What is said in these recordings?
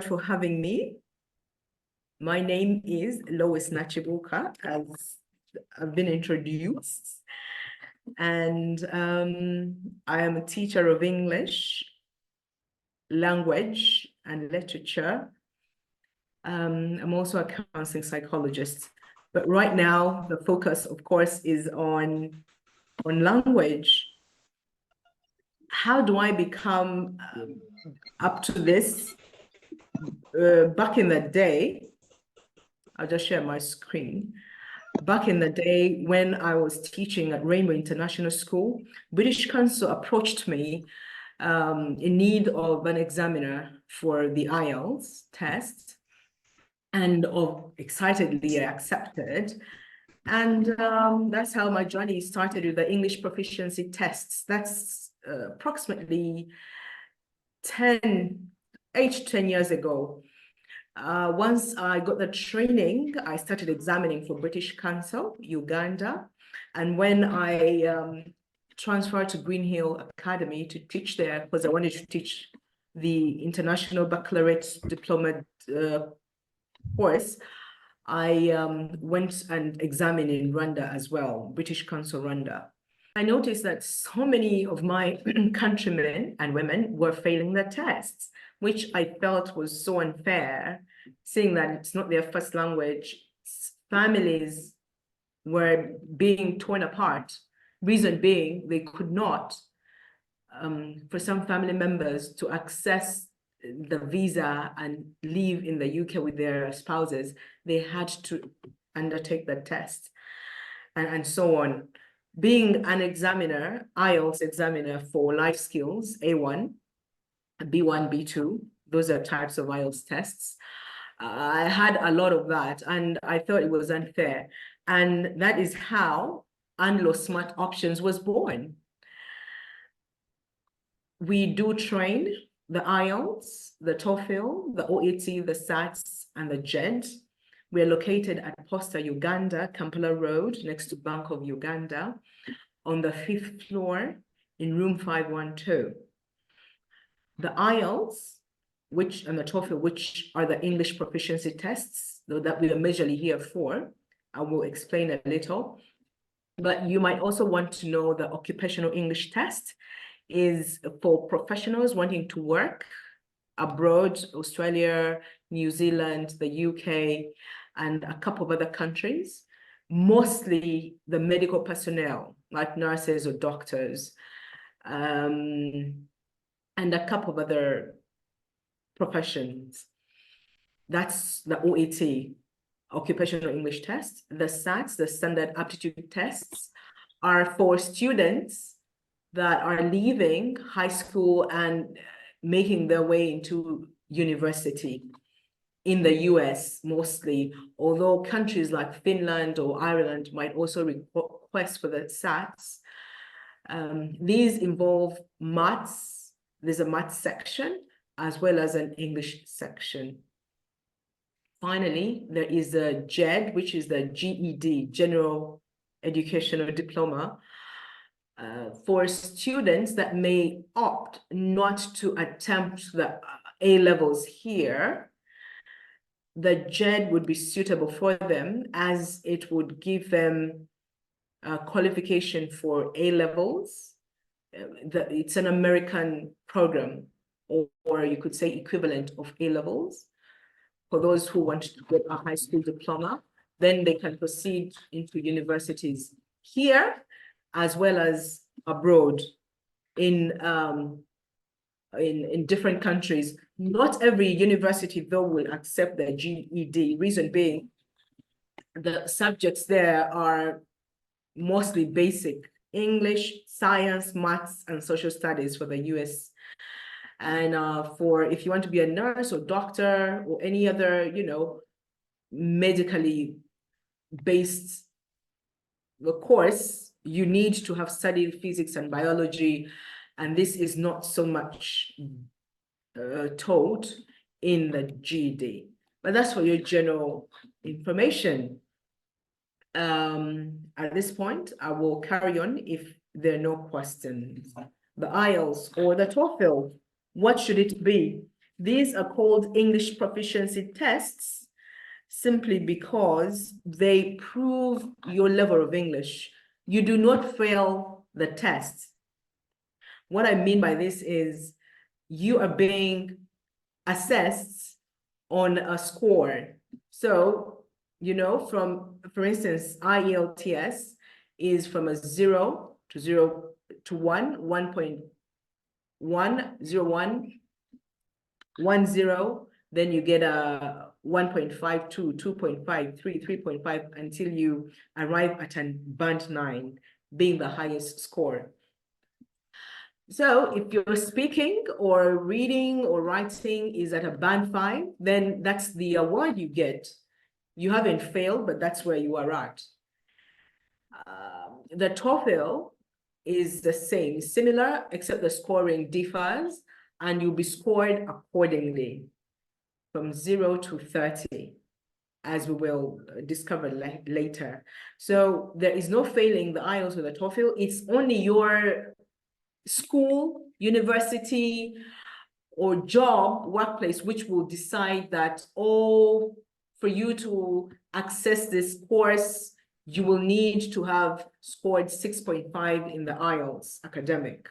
for having me. My name is Lois Nakibuka, as I've been introduced, and I am a teacher of English, language, and literature. I'm also a counseling psychologist, but right now the focus, of course, is on language. How do I become up to this? Back in the day, I'll just share my screen. Back in the day when I was teaching at Rainbow International School, British Council approached me in need of an examiner for the IELTs test, and excitedly I accepted. And that's how my journey started with the English proficiency tests. That's approximately 8 to 10 years ago. Once I got the training, I started examining for British Council, Uganda. And when I transferred to Green Hill Academy to teach there, because I wanted to teach the International Baccalaureate Diploma course, I went and examined in Rwanda as well, British Council Rwanda. I noticed that so many of my countrymen and women were failing the tests, which I felt was so unfair, seeing that it's not their first language. Families were being torn apart. Reason being, they could not, for some family members to access the visa and live in the UK with their spouses, they had to undertake the test and so on. Being an examiner, IELTS examiner for life skills, A1, B1, B2, those are types of IELTS tests. I had a lot of that and I thought it was unfair. And that is how Anglo Smart Options was born. We do train the IELTS, the TOEFL, the OET, the SATs, and the JED. We're located at Posta, Uganda, Kampala Road, next to Bank of Uganda, on the 5th floor in room 512. The IELTS, and the TOEFL, which are the English proficiency tests that we are majorly here for, I will explain a little. But you might also want to know the occupational English test is for professionals wanting to work abroad, Australia, New Zealand, the UK, and a couple of other countries, mostly the medical personnel, like nurses or doctors, and a couple of other professions. That's the OET, occupational English test. The SATs, the standard aptitude tests, are for students that are leaving high school and making their way into university in the US mostly, although countries like Finland or Ireland might also request for the SATs. These involve maths. There's a maths section as well as an English section. Finally, there is a JED, which is the GED, General Educational Diploma, for students that may opt not to attempt the A-levels here. The JED would be suitable for them as it would give them a qualification for A-levels. It's an American program, or you could say equivalent of A-levels. For those who want to get a high school diploma, then they can proceed into universities here as well as abroad in different countries. Not every university, though, will accept the GED. Reason being, the subjects there are mostly basic English, science, maths, and social studies for the US. And for if you want to be a nurse or doctor or any other, medically based course, you need to have studied physics and biology, and this is not so much taught in the GED. But that's for your general information. At this point, I will carry on if there are no questions. The IELTS or the TOEFL, what should it be? These are called English proficiency tests simply because they prove your level of English. You do not fail the test. What I mean by this is you are being assessed on a score. So, you know, for instance, IELTS is from a 0 to 1, 1.1, 0, 1, 1, 0, then you get a 1.52, 2.5, 3, 3.5 until you arrive at a band 9, being the highest score. So if you're speaking or reading or writing is at a band 5, then that's the award you get. You haven't failed, but that's where you are at. The TOEFL is the same, similar, except the scoring differs, and you'll be scored accordingly from 0 to 30, as we will discover later. So there is no failing the IELTS or the TOEFL. It's only your school, university, or job, workplace, which will decide that, oh, for you to access this course, you will need to have scored 6.5 in the IELTS academic.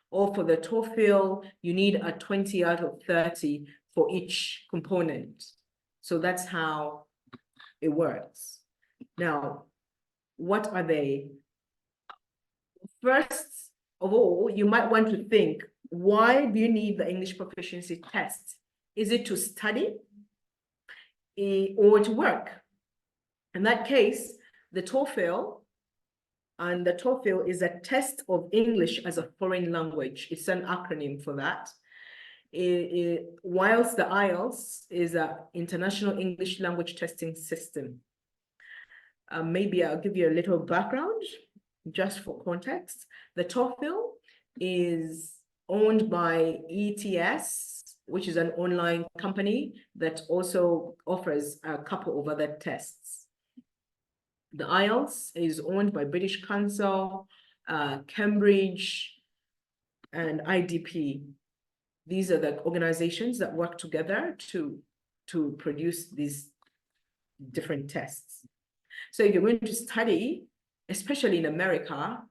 Or for the TOEFL, you need a 20 out of 30 for each component. So that's how it works. Now, what are they? First of all, you might want to think, why do you need the English proficiency test? Is it to study or to work? In that case, the TOEFL is a test of English as a foreign language. It's an acronym for that. Whilst the IELTS is an international English language testing system. Maybe I'll give you a little background just for context. The TOEFL is owned by ETS, which is an online company that also offers a couple of other tests. The IELTS is owned by British Council, Cambridge, and IDP. These are the organizations that work together to produce these different tests. So if you're going to study, especially in America,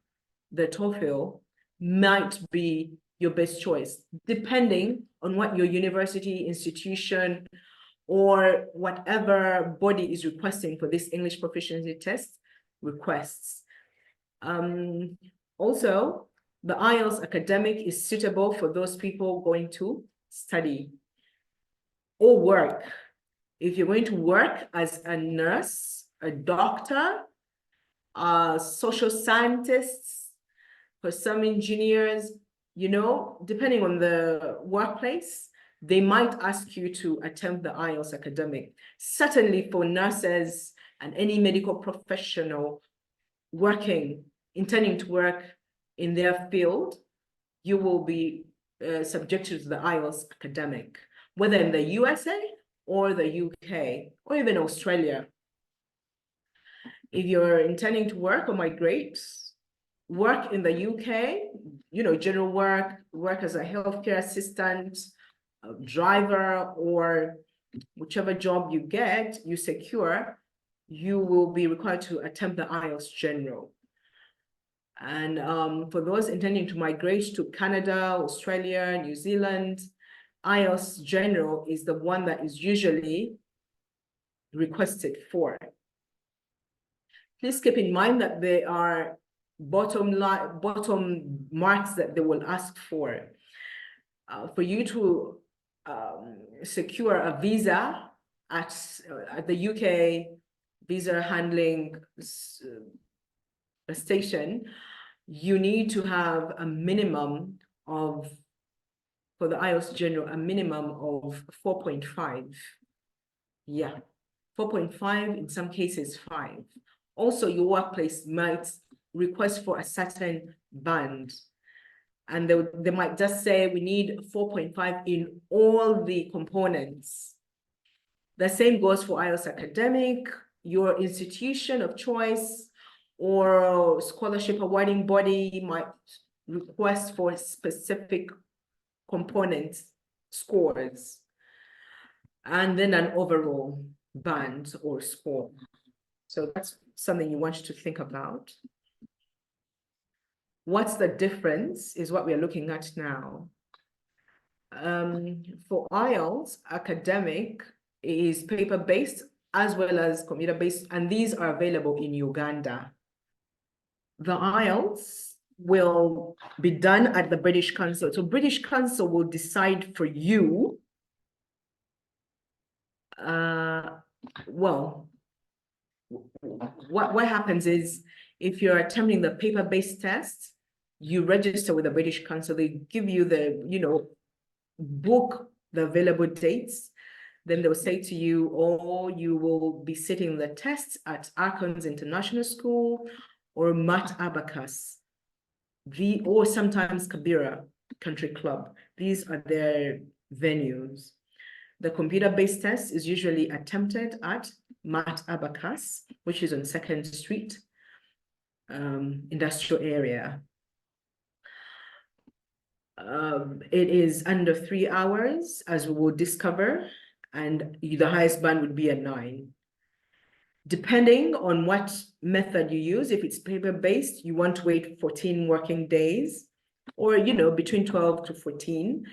the TOEFL might be your best choice, depending on what your university, institution, or whatever body is requesting for this English proficiency test requests. Also, the IELTS academic is suitable for those people going to study or work. If you're going to work as a nurse, a doctor, social scientists, for some engineers, you know, depending on the workplace, they might ask you to attempt the IELTS academic. Certainly for nurses and any medical professional intending to work in their field, you will be subjected to the IELTS academic, whether in the USA or the UK or even Australia. If you're intending to work or migrate, work in the UK, you know, general work as a healthcare assistant, a driver, or whichever job you secure, you will be required to attempt the IELTS General. And for those intending to migrate to Canada, Australia, New Zealand, IELTS General is the one that is usually requested for. Please keep in mind that there are bottom marks that they will ask for. For you to secure a visa at the UK visa handling station, you need to have a minimum of, for the IELTS General, a minimum of 4.5. Yeah, 4.5, in some cases 5. Also, your workplace might request for a certain band, and they might just say we need 4.5 in all the components. The same goes for IELTS academic. Your institution of choice or scholarship awarding body might request for specific components scores, and then an overall band or score. So that's something you want to think about. What's the difference is what we're looking at now. For IELTS, academic is paper-based as well as computer-based, and these are available in Uganda. The IELTS will be done at the British Council. So British Council will decide for you, well, what happens is if you're attempting the paper-based test, you register with the British Council, they give you the, book the available dates. Then they'll say to you, or you will be sitting the tests at Akons International School or Mat Abacus, or sometimes Kabira Country Club. These are their venues. The computer-based test is usually attempted at Mat Abacus, which is on 2nd Street, industrial area. It is under 3 hours, as we will discover, and the highest band would be a 9. Depending on what method you use, if it's paper-based, you want to wait 14 working days, or, between 12 to 14.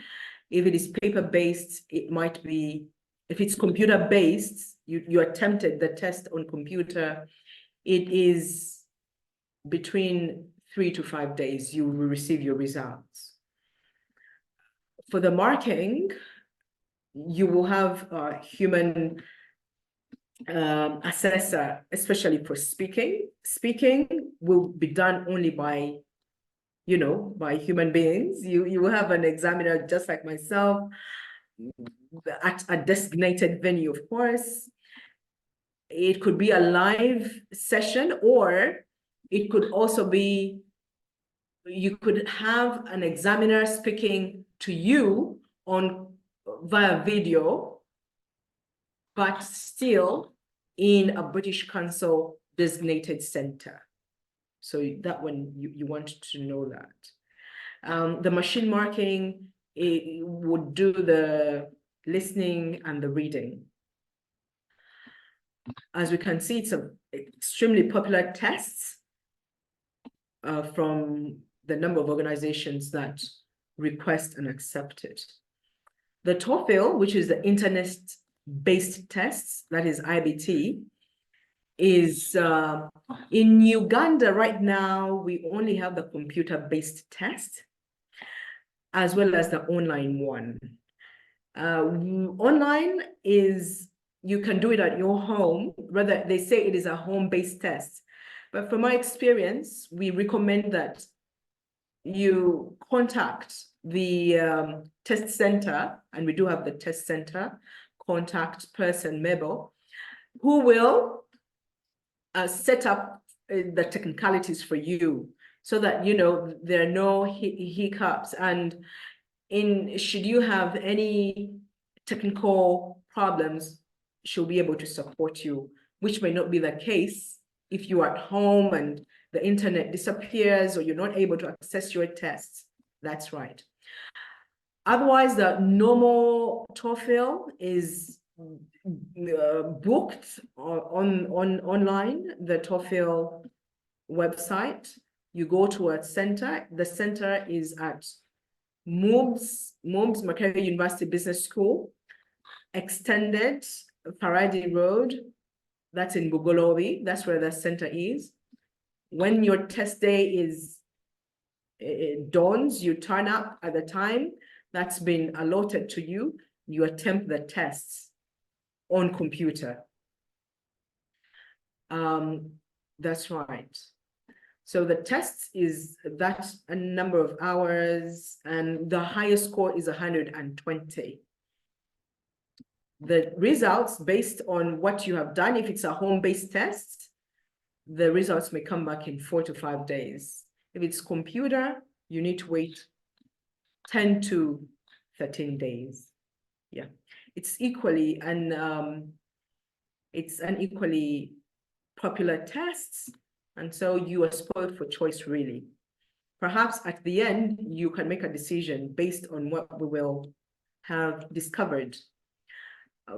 If it is paper-based, it might be, if it's computer-based, you attempted the test on computer, it is between 3 to 5 days, you will receive your results. For the marking, you will have a human assessor, especially for speaking. Speaking will be done only by, by human beings. You will have an examiner just like myself at a designated venue, of course. It could be a live session, or it could also be, you could have an examiner speaking to you via video, but still in a British Council designated center. So that one, you want to know that. The machine marking, it would do the listening and the reading. As we can see, it's an extremely popular test from the number of organizations that request and accept it. The TOEFL, which is the internet-based tests, that is IBT, is in Uganda right now, we only have the computer-based test as well as the online one. Online is, you can do it at your home, rather they say it is a home-based test. But from my experience, we recommend that you contact the test center, and we do have the test center contact person, Mabel, who will set up the technicalities for you so that, there are no hiccups. And should you have any technical problems, she'll be able to support you, which may not be the case if you're at home and the internet disappears or you're not able to access your tests. That's right. Otherwise, the normal TOEFL is booked online, the TOEFL website. You go to a center. The center is at MUBS, Makerere University Business School, Extended, Paradi Road. That's in Bugolobi. That's where the center is. When your test day dawns, you turn up at the time that's been allotted to you. You attempt the tests on computer. That's right. So the test is that a number of hours, and the highest score is 120. The results based on what you have done, if it's a home-based test, the results may come back in 4 to 5 days. If it's computer, you need to wait 10 to 13 days. Yeah, it's equally, and it's an equally popular test. And so you are spoiled for choice, really. Perhaps at the end, you can make a decision based on what we will have discovered.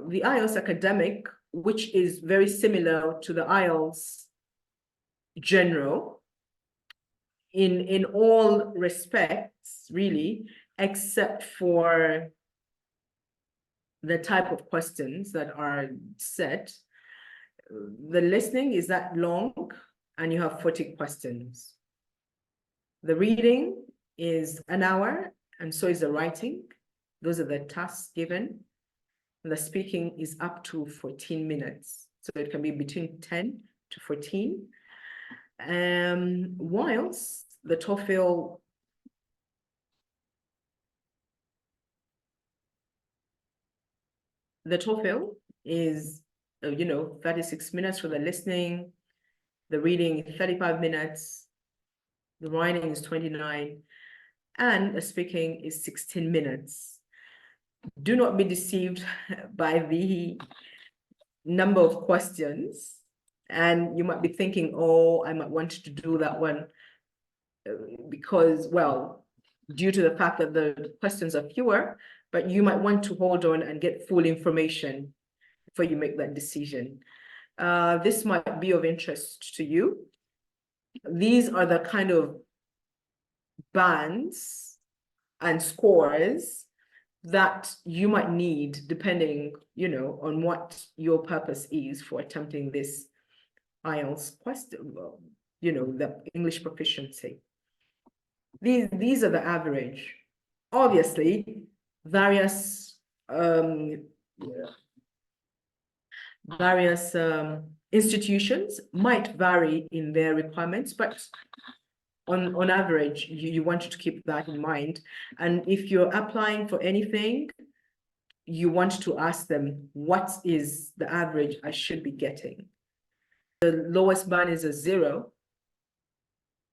The IELTS academic, which is very similar to the IELTS general in all respects, really, except for the type of questions that are set. The listening is that long, and you have 40 questions. The reading is an hour, and so is the writing. Those are the tasks given. The speaking is up to 14 minutes. So it can be between 10 to 14. Whilst the TOEFL is, 36 minutes for the listening, the reading 35 minutes, the writing is 29, and the speaking is 16 minutes. Do not be deceived by the number of questions. And you might be thinking, oh, I might want to do that one because, well, due to the fact that the questions are fewer, but you might want to hold on and get full information before you make that decision. This might be of interest to you. These are the kind of bands and scores that you might need depending, on what your purpose is for attempting this IELTS question, the English proficiency. These are the average. Obviously, various institutions might vary in their requirements, but on average, you want to keep that in mind. And if you're applying for anything, you want to ask them, what is the average I should be getting? The lowest band is a 0,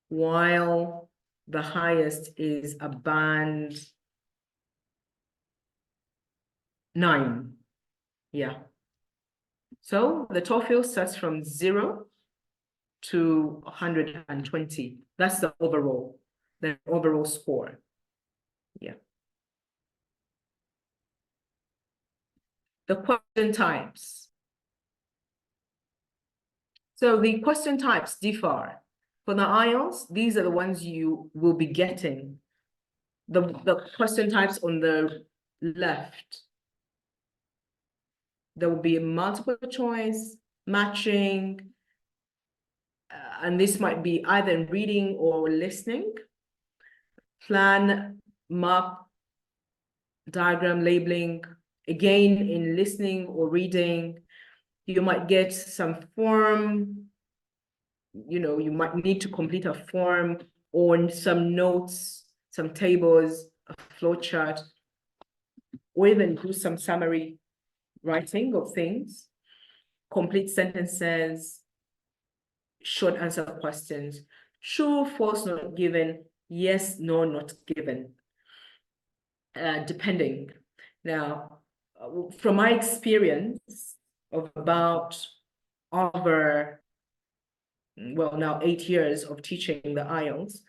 while the highest is a band 9. Yeah. So the TOEFL starts from 0 to 120. That's the overall score. Yeah. The question types. So the question types differ. For the IELTS, these are the ones you will be getting. The question types on the left. There will be multiple choice, matching, and this might be either in reading or listening. Plan, mark, diagram, labeling, again in listening or reading. You might get some form, you might need to complete a form or some notes, some tables, a flow chart, or even do some summary writing of things, complete sentences, short answer questions, true, false, not given, yes, no, not given, depending. Now, from my experience of about over, well, now 8 years of teaching the IELTS,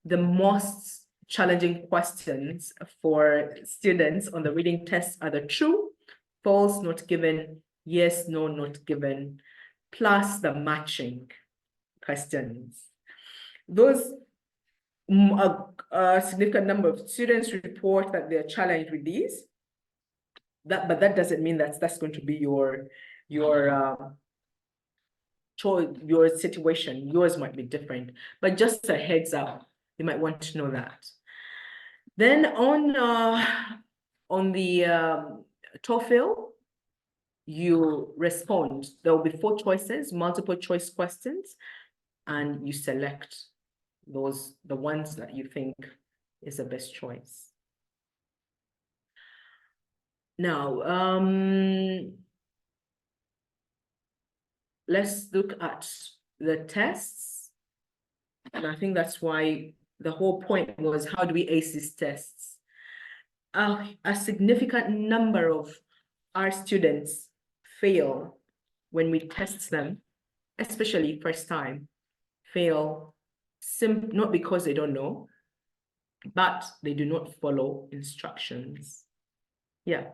the most challenging questions for students on the reading test are the true, false, not given, yes, no, not given, plus the matching questions. Those, a significant number of students report that they're challenged with these. But that doesn't mean that's going to be your situation. Yours might be different, but just a heads up, you might want to know that. Then on the TOEFL, you respond. There will be 4 choices, multiple choice questions, and you select the ones that you think is the best choice. Now, let's look at the tests. And I think that's why the whole point was, how do we ace these tests? A significant number of our students fail when we test them, especially first time, fail not because they don't know, but they do not follow instructions. Yeah.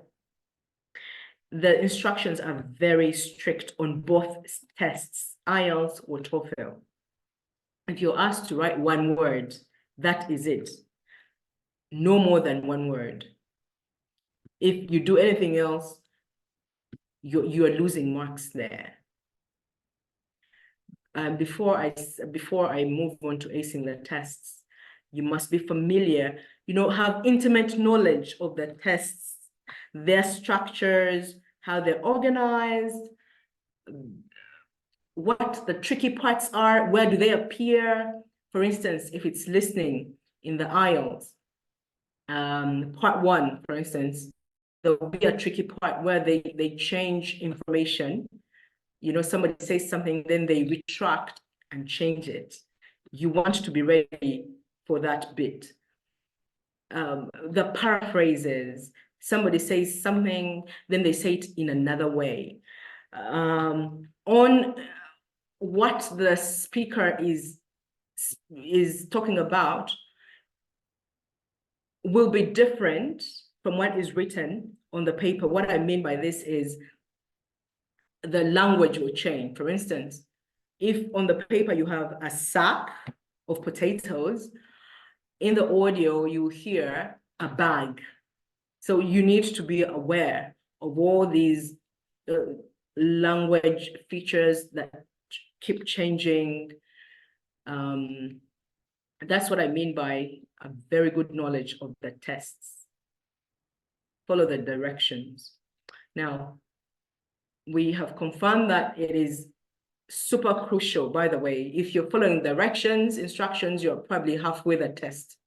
The instructions are very strict on both tests, IELTS or TOEFL. If you're asked to write one word, that is it. No more than one word. If you do anything else, you are losing marks there. Before I move on to acing the tests, you must be familiar, have intimate knowledge of the tests, their structures, how they're organized, what the tricky parts are, where do they appear. For instance, if it's listening in the IELTS, part 1, for instance, there will be a tricky part where they change information. Somebody says something, then they retract and change it. You want to be ready for that bit. The paraphrases, somebody says something, then they say it in another way. On what the speaker is talking about will be different from what is written on the paper. What I mean by this is the language will change. For instance, if on the paper you have a sack of potatoes, in the audio you hear a bag. So you need to be aware of all these language features that keep changing. That's what I mean by a very good knowledge of the tests. Follow the directions. Now, we have confirmed that it is super crucial, by the way. If you're following directions, instructions, you're probably halfway the test.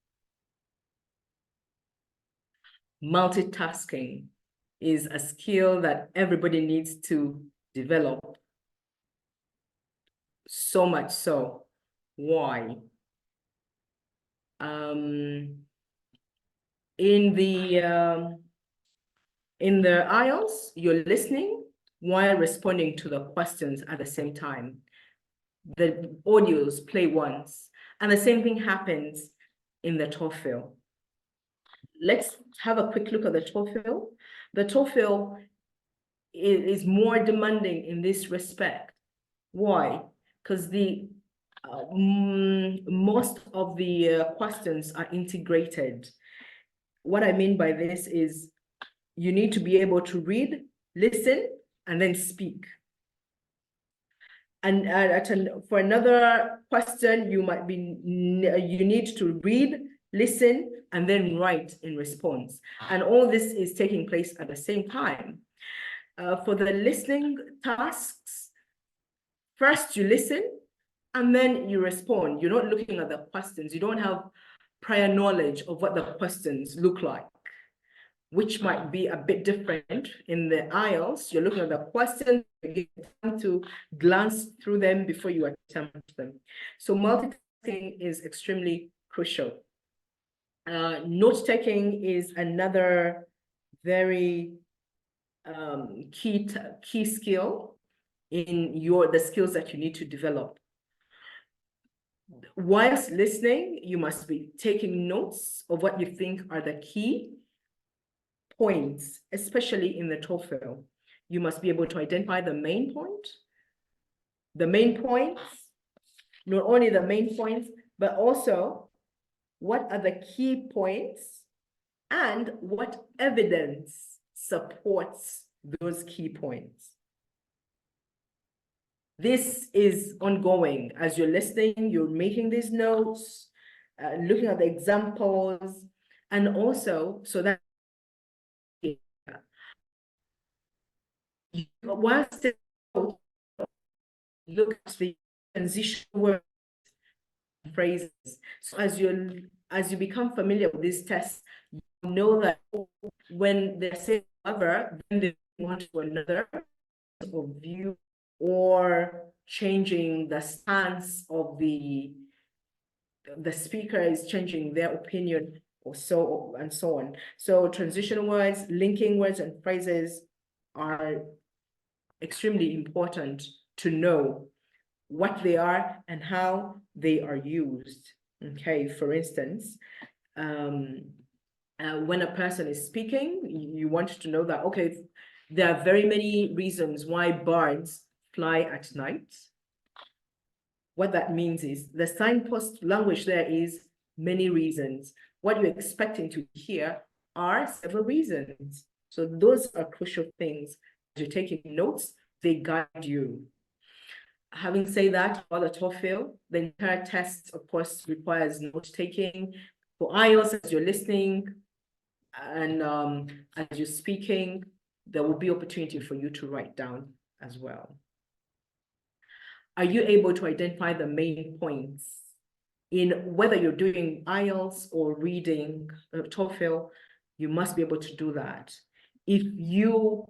Multitasking is a skill that everybody needs to develop. So much so. Why? In the IELTS, you're listening while responding to the questions at the same time. The audios play once, and the same thing happens in the TOEFL. Let's have a quick look at the TOEFL. The TOEFL is more demanding in this respect. Why? Because most of the questions are integrated. What I mean by this is you need to be able to read, listen, and then speak. And for another question, you need to read, listen, and then write in response. And all this is taking place at the same time. For the listening tasks, first you listen, and then you respond. You're not looking at the questions. You don't have prior knowledge of what the questions look like, which might be a bit different in the IELTS. You're looking at the questions, you get time to glance through them before you attempt them. So multitasking is extremely crucial. Note-taking is another very key skill in the skills that you need to develop. Whilst listening, you must be taking notes of what you think are the key points, especially in the TOEFL. You must be able to identify the main points, not only the main points, but also what are the key points and what evidence supports those key points. This is ongoing. As you're listening, you're making these notes, looking at the examples, and also so that whilst look at the transition words and phrases. So as you become familiar with these tests, you know that when they say however, then they want to another view or changing the stance of the speaker is changing their opinion or so and so on. So transition words, linking words and phrases are extremely important to know what they are and how they are used. Okay, for instance, when a person is speaking, you want to know that, okay, there are very many reasons why birds fly at night. What that means is the signpost language there is many reasons. What you're expecting to hear are several reasons. So those are crucial things. As you're taking notes, they guide you. Having said that, for the TOEFL, the entire test, of course, requires note-taking. For IELTS, as you're listening and as you're speaking, there will be opportunity for you to write down as well. Are you able to identify the main points in whether you're doing IELTS or reading TOEFL? You must be able to do that. If you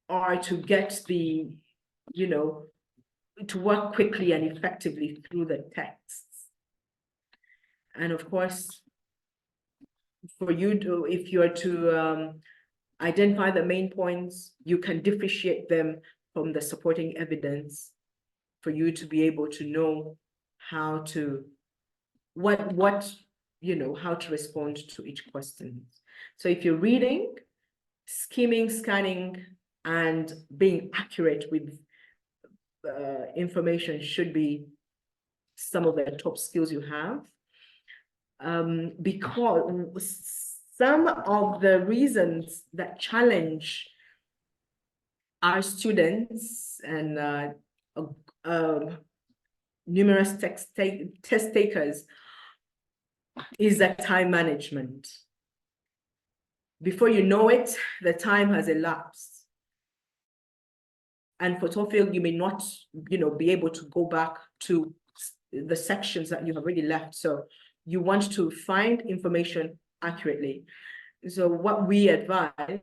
are to get the, to work quickly and effectively through the texts. And of course, for you to, if you are to identify the main points, you can differentiate them from the supporting evidence for you to be able to know how to, how to respond to each question. So if you're reading, skimming, scanning, and being accurate with information should be some of the top skills you have. Because some of the reasons that challenge our students and numerous test takers is that time management. Before you know it, the time has elapsed. And for TOEFL, you may not, be able to go back to the sections that you have already left. So you want to find information accurately. So what we advise,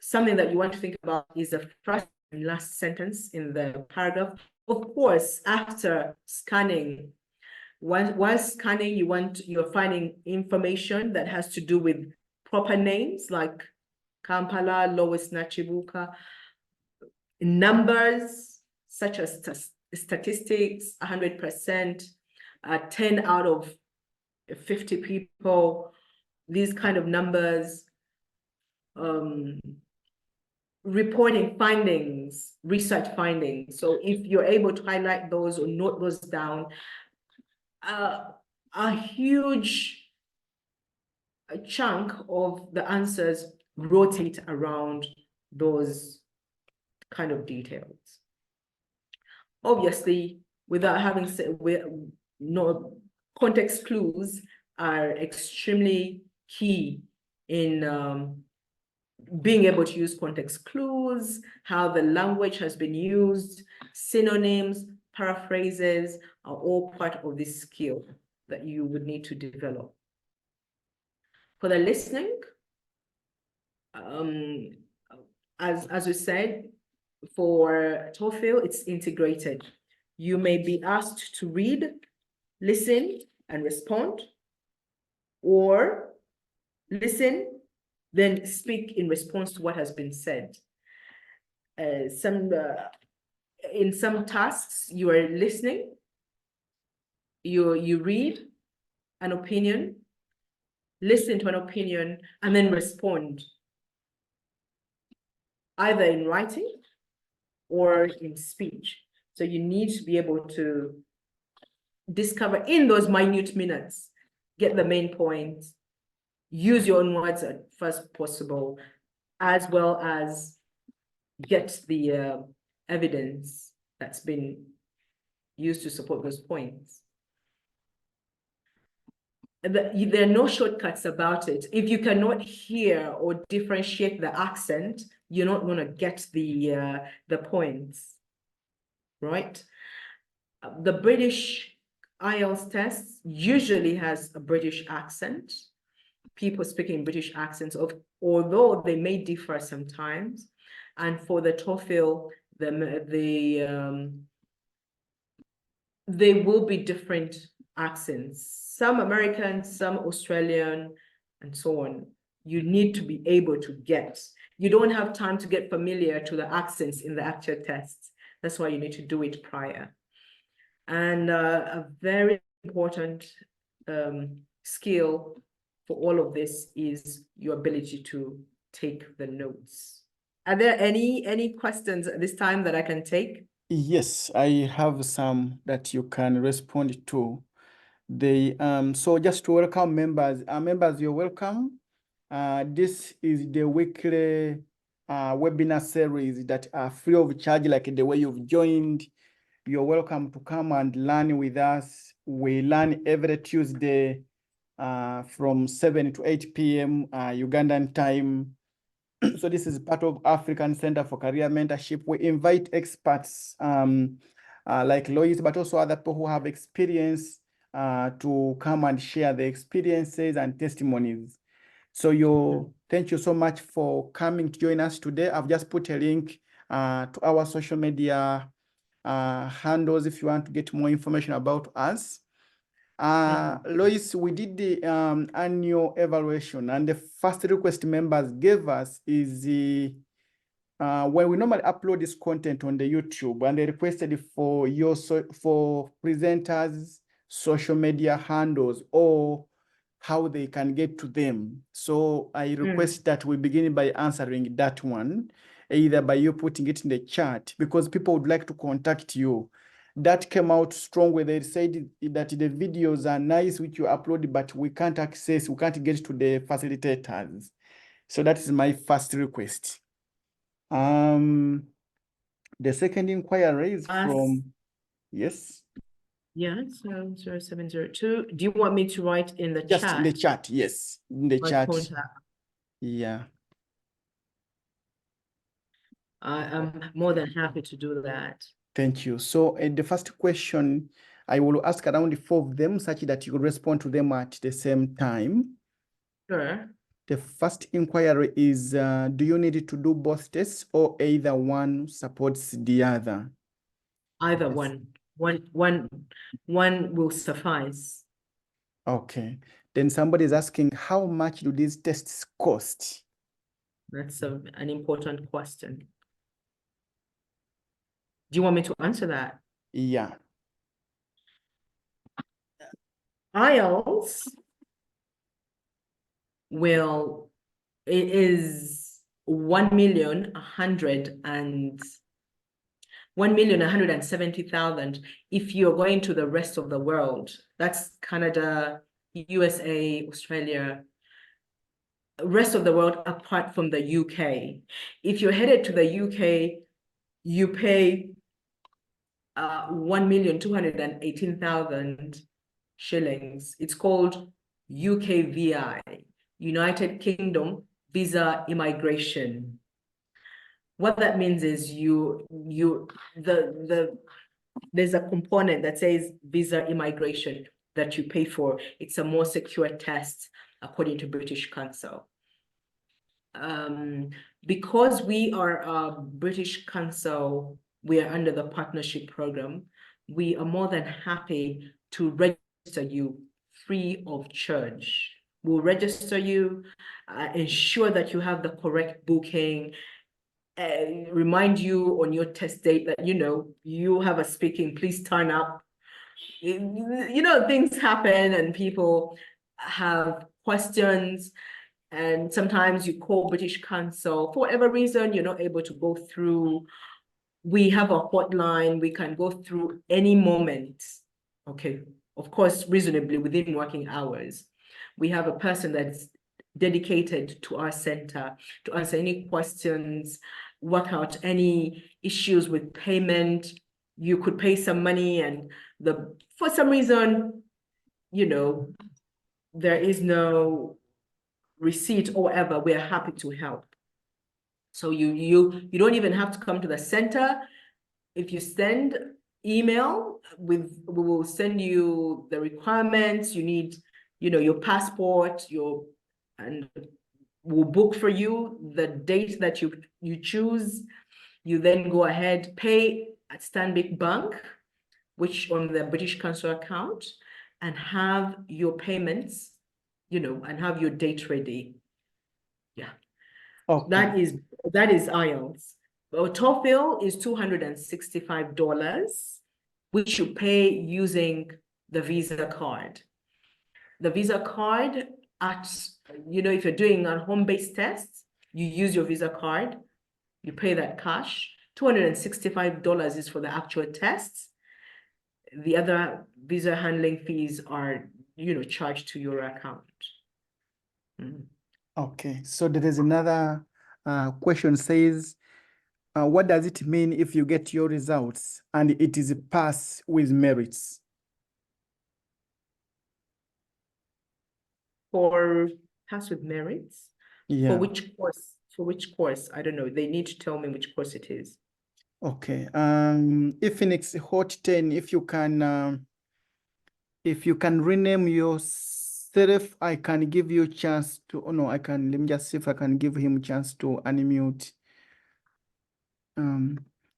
something that you want to think about is the first and last sentence in the paragraph. Of course, after scanning, while scanning, you're finding information that has to do with proper names like Kampala, Lois Nakibuka, numbers such as statistics, 100%, 10 out of 50 people, these kind of numbers, reporting findings, research findings. So if you're able to highlight those or note those down, a huge chunk of the answers rotate around those kind of details. Obviously, without having said, context clues are extremely key in being able to use context clues, how the language has been used, synonyms, paraphrases are all part of this skill that you would need to develop. For the listening, as we said, for TOEFL, it's integrated. You may be asked to read, listen, and respond, or listen, then speak in response to what has been said. In some tasks, you are listening, you read an opinion, listen to an opinion, and then respond, either in writing or in speech. So you need to be able to discover in those minute minutes, get the main points, use your own words at first possible, as well as get the evidence that's been used to support those points. There are no shortcuts about it. If you cannot hear or differentiate the accent, you're not going to get the points, right? The British IELTS test usually has a British accent. People speaking British accents, although they may differ sometimes. And for the TOEFL, they will be different accents. Some American, some Australian, and so on. You need to be able to get. You don't have time to get familiar to the accents in the actual tests. That's why you need to do it prior. And a very important skill for all of this is your ability to take the notes. Are there any questions at this time that I can take? Yes, I have some that you can respond to. So just to welcome members, members, you're welcome. This is the weekly webinar series that are free of charge, like the way you've joined. You're welcome to come and learn with us. We learn every Tuesday from 7 to 8 p.m. Ugandan time. So this is part of African Center for Career Mentorship. We invite experts like Lois, but also other people who have experience to come and share their experiences and testimonies. So thank you so much for coming to join us today. I've just put a link to our social media handles if you want to get more information about us. Lois, we did the annual evaluation, and the first request members gave us is when we normally upload this content on the YouTube, and they requested for for presenters' social media handles or how they can get to them. So I request that we begin by answering that one, either by you putting it in the chat, because people would like to contact you. That came out strong where they said that the videos are nice, which you upload, but we can't get to the facilitators. So that is my first request. The second inquiry is from, yes? Yeah, so 0702. Do you want me to write in the chat? Just in the chat, yes. In the chat. Contact. Yeah. I'm more than happy to do that. Thank you. So the first question, I will ask around 4 of them such that you will respond to them at the same time. Sure. The first inquiry is, do you need to do both tests or either one supports the other? Either one will suffice. Okay. Then somebody is asking, how much do these tests cost? That's an important question. Do you want me to answer that? Yeah. IELTS it is 1,170,000 if you're going to the rest of the world. That's Canada, USA, Australia, rest of the world apart from the UK. If you're headed to the UK, you pay 1,218,000 shillings. It's called UKVI, United Kingdom Visa Immigration. What that means is there's a component that says visa immigration that you pay for. It's a more secure test according to British Council. Because we are a British Council, we are under the partnership program. We are more than happy to register you free of charge. We'll register you, ensure that you have the correct booking, remind you on your test date that, you have a speaking, please turn up. Things happen and people have questions. And sometimes you call British Council, for whatever reason, you're not able to go through. We have a hotline, we can go through any moment. Okay, of course, reasonably within working hours. We have a person that's dedicated to our center to answer any questions, work out any issues with payment. You could pay some money and for some reason, there is no receipt or whatever, we are happy to help. So you don't even have to come to the center. If you send email, we will send you the requirements. You need, your passport, and we'll book for you the date that you choose. You then go ahead, pay at Stanbic Bank, which on the British Council account, and have your payments, and have your date ready. Yeah. Okay. That is IELTS. TOEFL is $265, which you pay using the Visa card. The Visa card if you're doing a home-based test, you use your Visa card, you pay that cash. $265 is for the actual tests. The other Visa handling fees are, charged to your account. Okay, so there is another question says, what does it mean if you get your results and it is a pass with merits? For pass with merits? Yeah. For which course? For which course? I don't know. They need to tell me which course it is. Okay. If Phoenix Hot 10, if you can rename yourself, I can give you a chance to. Oh no, let me just see if I can give him a chance to unmute.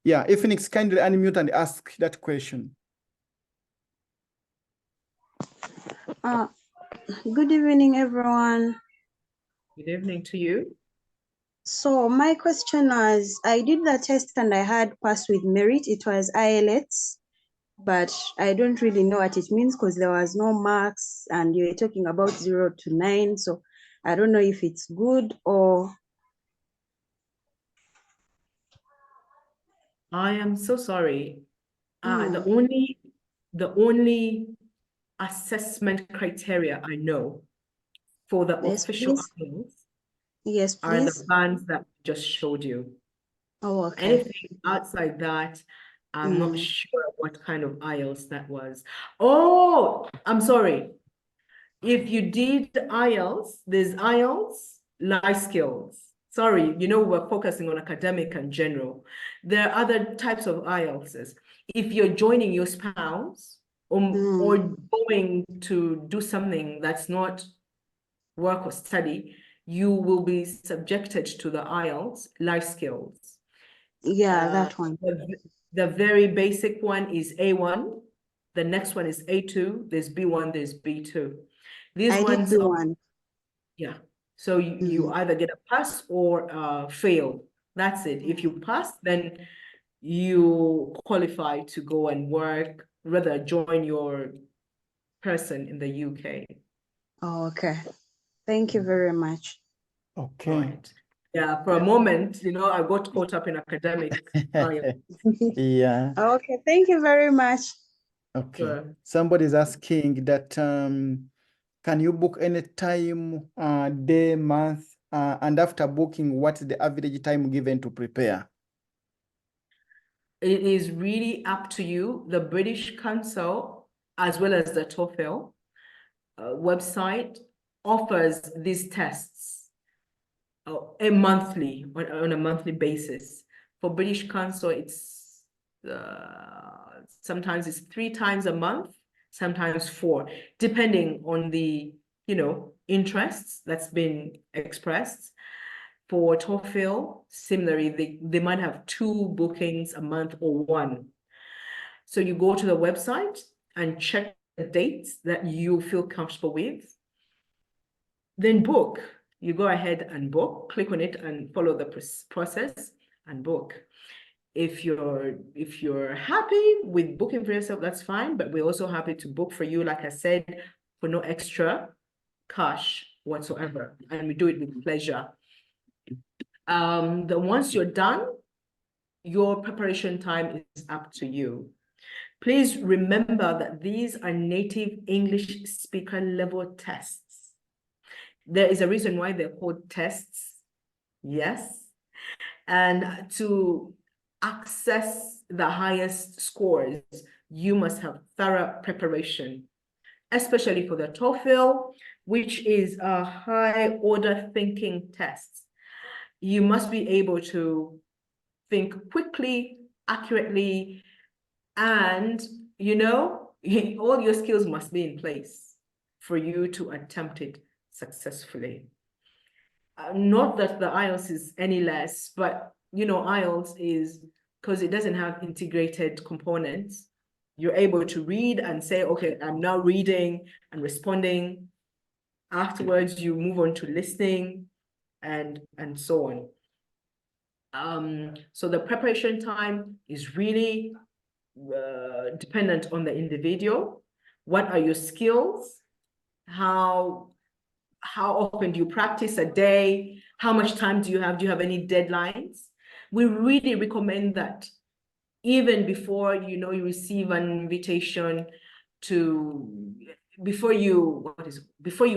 Yeah, if Phoenix, kindly unmute and ask that question. Good evening, everyone. Good evening to you. So my question was, I did the test and I had pass with merit. It was IELTs, but I don't really know what it means because there was no marks and you were talking about 0 to 9. So I don't know if it's good or. I am so sorry. The only assessment criteria I know for the Yes, official please. IELTS Yes, are the please. bands that I just showed you. Oh, okay. Anything outside that, I'm not sure what kind of IELTS that was. Oh, I'm sorry. If you did IELTS, there's IELTS, life skills. Sorry, we're focusing on academic and general. There are other types of IELTS. If you're joining your spouse or going to do something that's not work or study, you will be subjected to the IELTS life skills. Yeah, that one. The very basic one is A1. The next one is A2. There's B1, there's B2. These ones did B1. Yeah. So you either get a pass or fail. That's it. If you pass, then you qualify to go and work, rather join your person in the UK. Oh, okay. Thank you very much. Okay. Right. Yeah, for a moment, I got caught up in academic. Yeah. Okay, thank you very much. Okay. Sure. Somebody's asking that can you book any time, day, month, and after booking, what's the average time given to prepare? It is really up to you. The British Council, as well as the TOEFL website, offers these tests on a monthly basis. For British Council, it's sometimes it's 3 times a month, sometimes 4, depending on the interests that's been expressed. For TOEFL, similarly, they might have 2 bookings a month or 1. So you go to the website and check the dates that you feel comfortable with. Then book. You go ahead and book, click on it and follow the process and book. If you're happy with booking for yourself, that's fine, but we're also happy to book for you, like I said, for no extra cash whatsoever, and we do it with pleasure. Then once you're done, your preparation time is up to you. Please remember that these are native English speaker level tests. There is a reason why they're called tests. Yes. And to access the highest scores, you must have thorough preparation, especially for the TOEFL, which is a high order thinking test. You must be able to think quickly, accurately, and all your skills must be in place for you to attempt it successfully. Not that the IELTS is any less, but IELTS is, because it doesn't have integrated components, you're able to read and say, okay, I'm now reading and responding. Afterwards, you move on to listening and so on. So the preparation time is really dependent on the individual. What are your skills? How how often do you practice a day? How much time do you have? Do you have any deadlines? We really recommend that even before you receive an invitation before you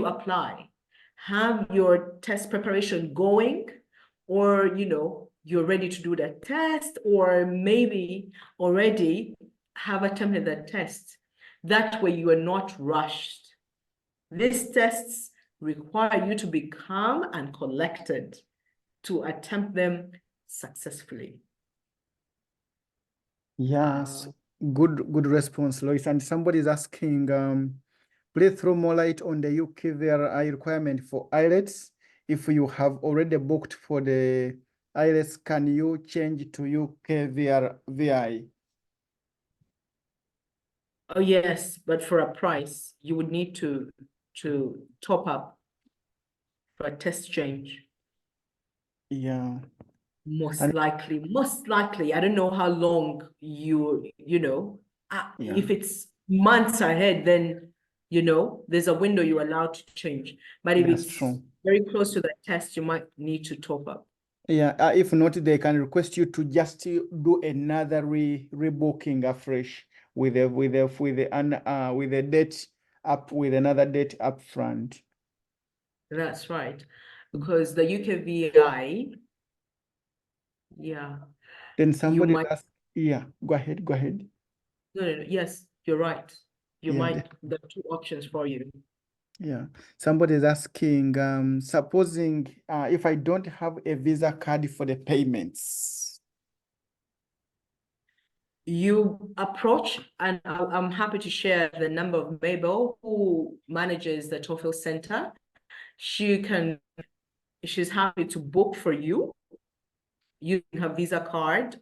apply, have your test preparation going, or you're ready to do the test, or maybe already have attempted the test. That way you are not rushed. These tests require you to be calm and collected to attempt them successfully. Yes, good response, Lois. And somebody is asking, please throw more light on the UKVRI requirement for IELTS. If you have already booked for the IELTS, can you change to UKVRI? Oh yes, but for a price, you would need to top up for a test change. Yeah. Most likely. I don't know how long if it's months ahead, then there's a window you're allowed to change. But if That's it's true. very close to the test, you might need to top up. Yeah, if not, they can request you to just do another rebooking afresh with a date up, with another date up front. That's right, because the UKVI, yeah. Then somebody might- asked, yeah, go ahead. No, yes, you're right. There are 2 options for you. Yeah, somebody is asking, supposing if I don't have a Visa card for the payments. You approach, and I'm happy to share the number of Mabel, who manages the TOEFL Center. She's happy to book for you using her Visa card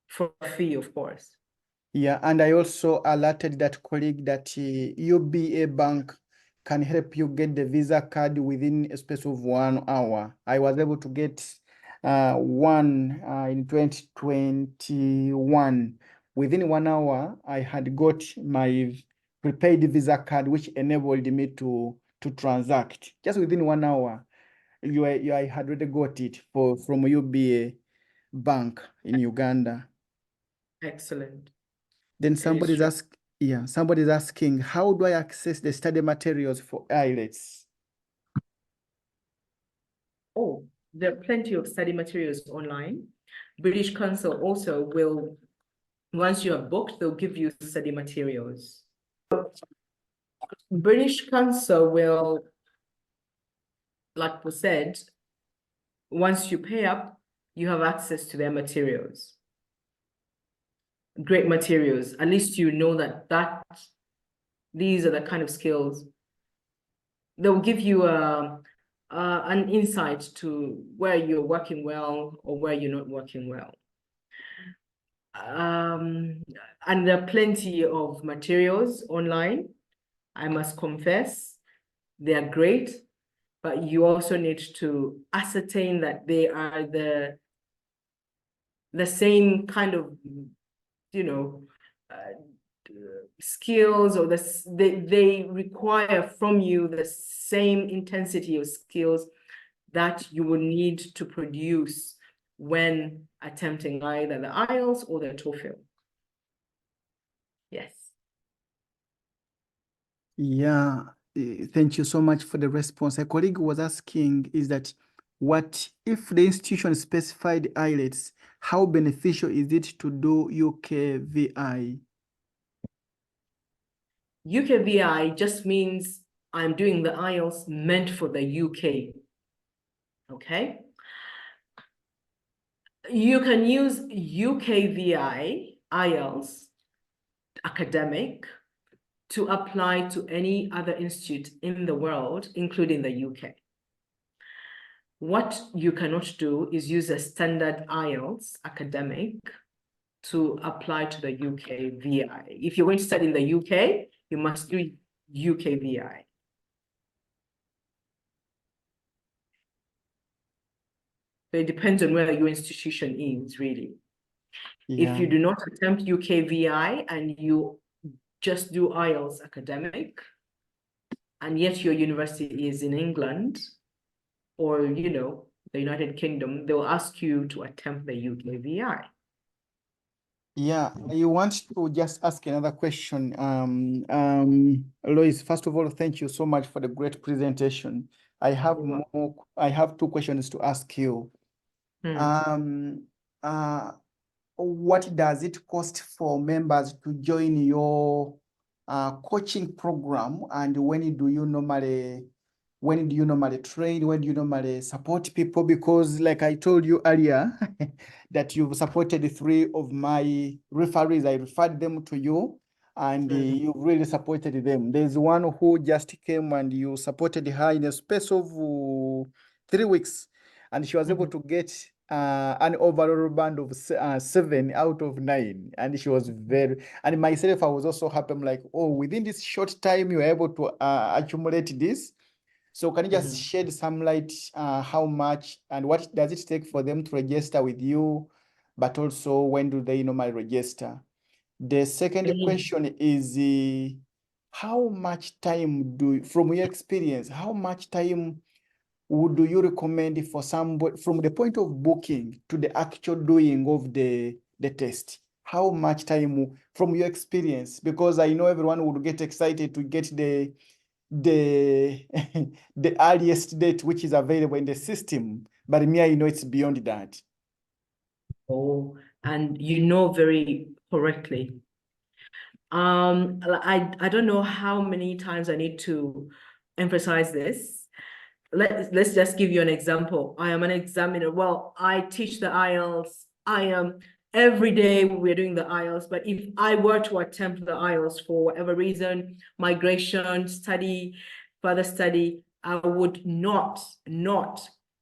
for a fee, of course. Yeah, and I also alerted that colleague that UBA Bank can help you get the Visa card within a space of 1 hour. I was able to get one in 2021. Within 1 hour, I had got my prepaid Visa card, which enabled me to transact. Just within 1 hour, I had already got it from UBA Bank in Uganda. Excellent. Then somebody's asking, how do I access the study materials for IELTS? Oh, there are plenty of study materials online. British Council also will, once you have booked, they'll give you study materials. British Council will, like we said, once you pay up, you have access to their materials. Great materials. At least you know that these are the kind of skills. They'll give you an insight to where you're working well or where you're not working well. And there are plenty of materials online. I must confess, they are great, but you also need to ascertain that they are the same kind of, skills, or they require from you the same intensity of skills that you will need to produce when attempting either the IELTS or the TOEFL. Yes. Yeah, thank you so much for the response. A colleague was asking is that, what if the institution specified IELTS, how beneficial is it to do UKVI? UKVI just means I'm doing the IELTS meant for the UK. Okay. You can use UKVI IELTS academic to apply to any other institute in the world, including the UK. What you cannot do is use a standard IELTS academic to apply to the UKVI. If you're going to study in the UK, you must do UKVI. So it depends on where your institution is, really. Yeah. If you do not attempt UKVI and you just do IELTS academic, and yet your university is in England or, the United Kingdom, they'll ask you to attempt the UKVI. Yeah, I want to just ask another question. Lois, first of all, thank you so much for the great presentation. I have two questions to ask you. What does it cost for members to join your coaching program, and when do you normally train? When do you normally support people? Because like I told you earlier, that you've supported 3 of my referees. I referred them to you, and you really supported them. There's one who just came and you supported her in a space of 3 weeks, and she was able to get an overall band of 7 out of 9, and she was and myself, I was also happy. I'm like, oh, within this short time you were able to accumulate this. So can you just shed some light, how much and what does it take for them to register with you, but also when do they normally register? The second question is, how much time from your experience, how much time do you recommend for somebody from the point of booking to the actual doing of the test? How much time from your experience? Because I know everyone would get excited to get the the earliest date which is available in the system, but me, I know it's beyond that. Oh, and you know very correctly. I don't know how many times I need to emphasize this. Let's just give you an example. I am an examiner. Well, I teach the IELTS. Every day we're doing the IELTS, but if I were to attempt the IELTS for whatever reason, migration, further study, I would not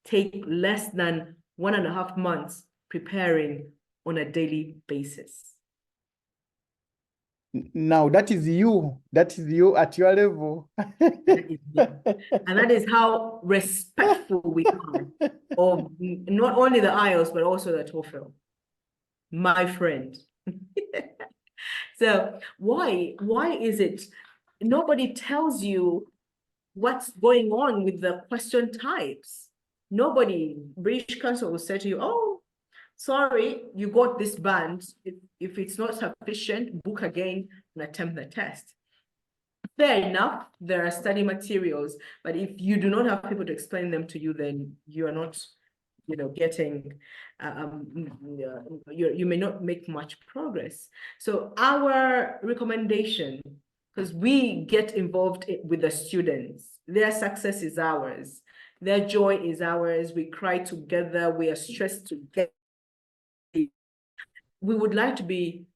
take less than 1.5 months preparing on a daily basis. Now that is you at your level. And that is how respectful we are of not only the IELTS, but also the TOEFL. My friend. So why is it nobody tells you what's going on with the question types? British Council will say to you, oh, sorry, you got this band. If it's not sufficient, book again and attempt the test. Fair enough, there are study materials, but if you do not have people to explain them to you, then you are not, getting, you may not make much progress. So our recommendation, because we get involved with the students, their success is ours, their joy is ours, we cry together, we are stressed together. We would like to be,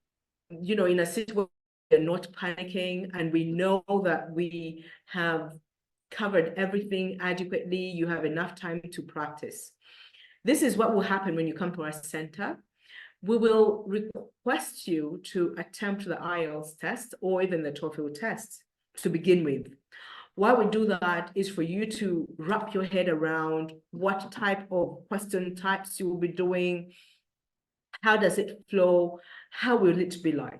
in a situation where we're not panicking and we know that we have covered everything adequately, you have enough time to practice. This is what will happen when you come to our center. We will request you to attempt the IELTS test or even the TOEFL test to begin with. Why we do that is for you to wrap your head around what type of question types you will be doing, how does it flow, how will it be like.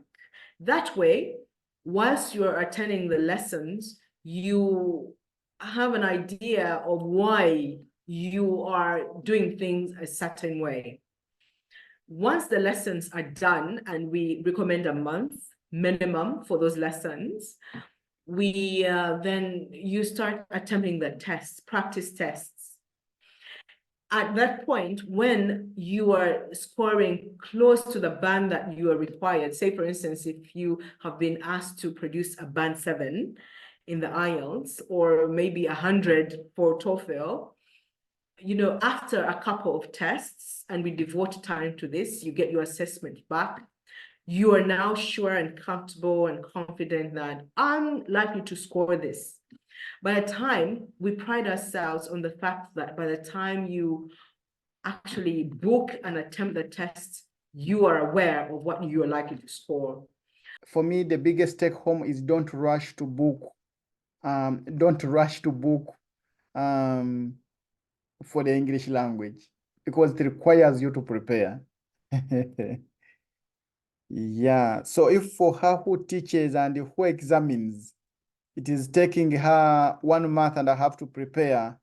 That way, whilst you're attending the lessons, you have an idea of why you are doing things a certain way. Once the lessons are done, and we recommend a month minimum for those lessons, then you start attempting the tests, practice tests. At that point, when you are scoring close to the band that you are required, say for instance, if you have been asked to produce a band 7 in the IELTS, or maybe 100 for TOEFL, after a couple of tests, and we devote time to this, you get your assessment back, you are now sure and comfortable and confident that I'm likely to score this. By the time, we pride ourselves on the fact that by the time you actually book and attempt the test, you are aware of what you are likely to score. For me, the biggest take home is don't rush to book. Don't rush to book for the English language, because it requires you to prepare. Yeah, so if for her who teaches and who examines, it is taking her 1 month and a half to prepare.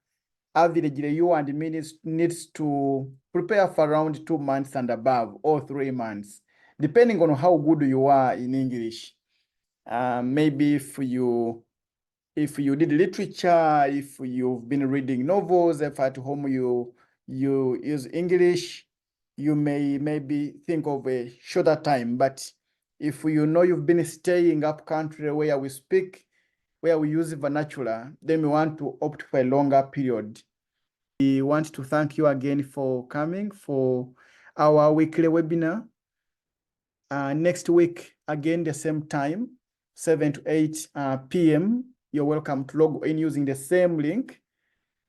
Averagely, you and me needs to prepare for around 2 months and above, or 3 months, depending on how good you are in English. Maybe if you did literature, if you've been reading novels, if at home you use English, you may maybe think of a shorter time. But if you know you've been staying up country where we speak, where we use vernacular, then we want to opt for a longer period. We want to thank you again for coming for our weekly webinar. Next week, again, the same time, 7 to 8 p.m. You're welcome to log in using the same link.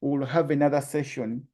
We'll have another session.